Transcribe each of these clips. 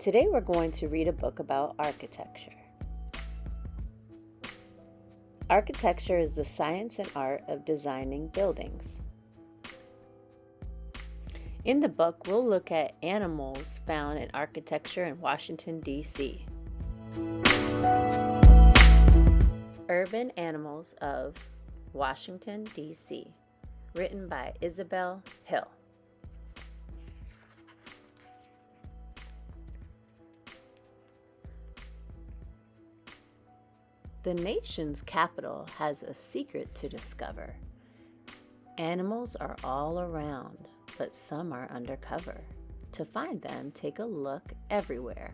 Today we're going to read a book about architecture. Architecture is the science and art of designing buildings. In the book, we'll look at animals found in architecture in Washington, D.C. Urban Animals of Washington, D.C., written by Isabel Hill. The nation's capital has a secret to discover. Animals are all around, but some are undercover. To find them, take a look everywhere,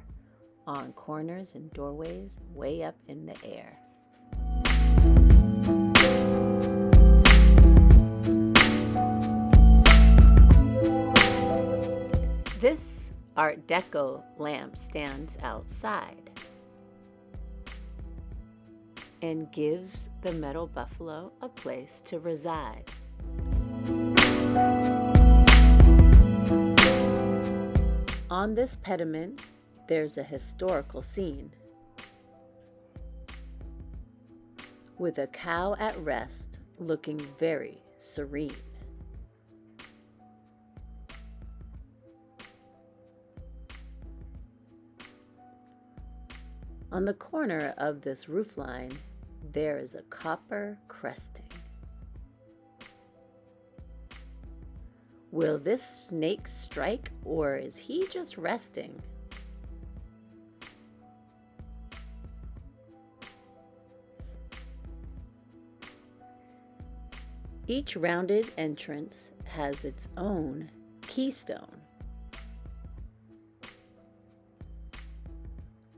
on corners and doorways, way up in the air. This Art Deco lamp stands outside and gives the metal buffalo a place to reside. On this pediment, there's a historical scene with a cow at rest looking very serene. On the corner of this roofline, there is a copper cresting. Will this snake strike, or is he just resting? Each rounded entrance has its own keystone.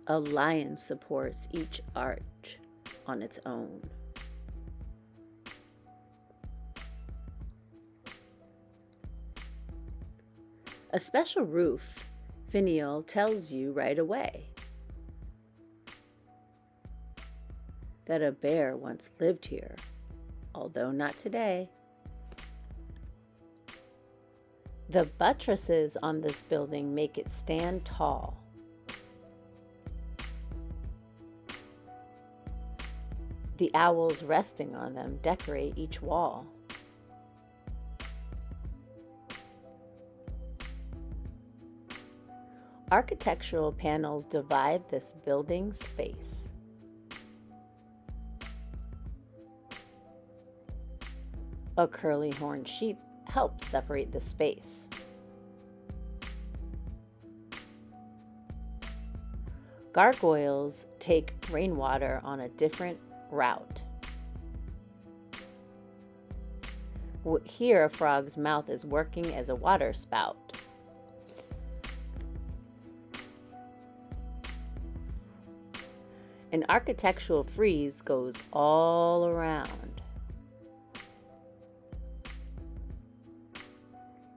A lion supports each arch on its own. A special roof, finial tells you right away that a bear once lived here, although not today. The buttresses on this building make it stand tall. The owls resting on them decorate each wall. Architectural panels divide this building's space. A curly-horned sheep helps separate the space. Gargoyles take rainwater on a different route. Here, a frog's mouth is working as a water spout. An architectural frieze goes all around.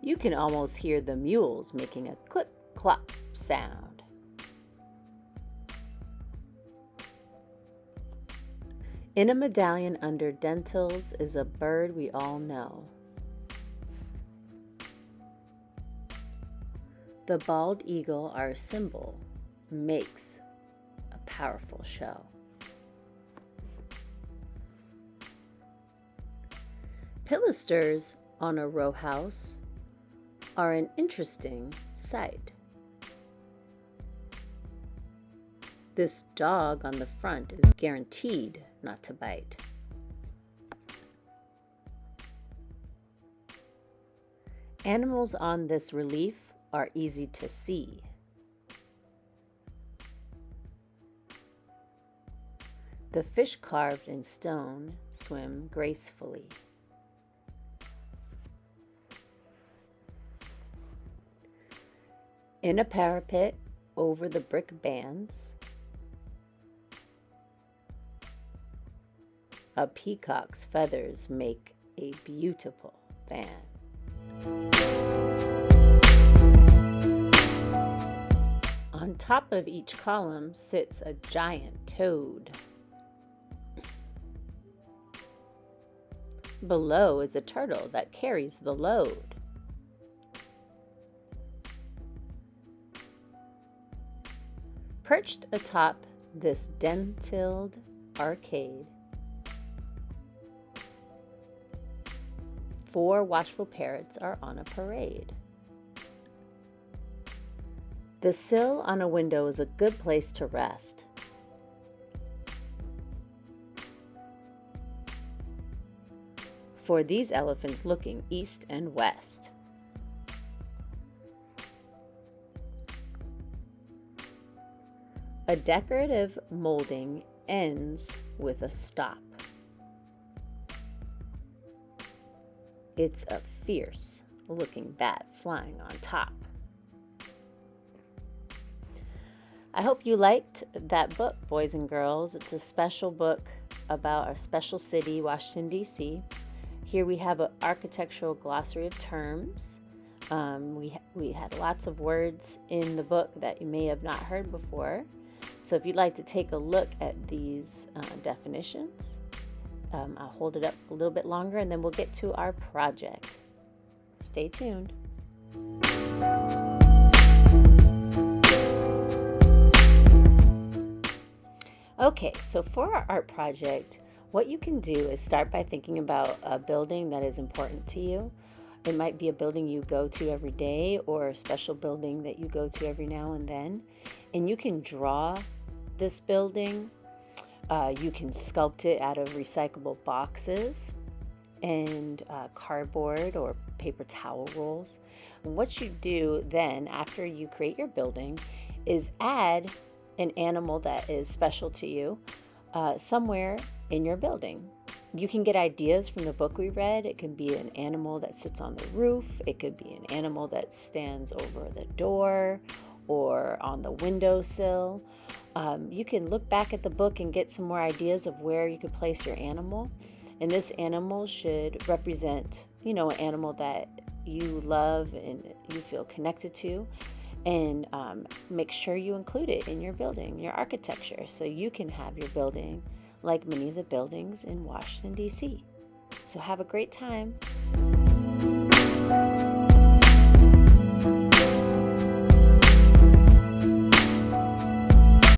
You can almost hear the mules making a clip-clop sound. In a medallion under dentils is a bird we all know. The bald eagle, our symbol, makes a powerful show. Pilasters on a row house are an interesting sight. This dog on the front is guaranteed not to bite. Animals on this relief are easy to see. The fish carved in stone swim gracefully. In a parapet over the brick bands, a peacock's feathers make a beautiful fan. On top of each column sits a giant toad. Below is a turtle that carries the load. Perched atop this dentilled arcade, 4 watchful parrots are on a parade. The sill on a window is a good place to rest. For these elephants looking east and west. A decorative molding ends with a stop. It's a fierce looking bat flying on top. I hope you liked that book, boys and girls. It's a special book about a special city, Washington, D.C. Here we have an architectural glossary of terms. We had lots of words in the book that you may have not heard before. So if you'd like to take a look at these definitions, I'll hold it up a little bit longer and then we'll get to our project. Stay tuned. Okay, so for our art project, what you can do is start by thinking about a building that is important to you. It might be a building you go to every day or a special building that you go to every now and then. And you can draw this building. You can sculpt it out of recyclable boxes and cardboard or paper towel rolls. And what you do then after you create your building is add an animal that is special to you somewhere in your building. You can get ideas from the book we read. It can be an animal that sits on the roof. It could be an animal that stands over the door or on the windowsill. You can look back at the book and get some more ideas of where you could place your animal. And this animal should represent, an animal that you love and you feel connected to. And make sure you include it in your building, your architecture, so you can have your building like many of the buildings in Washington, D.C. So have a great time.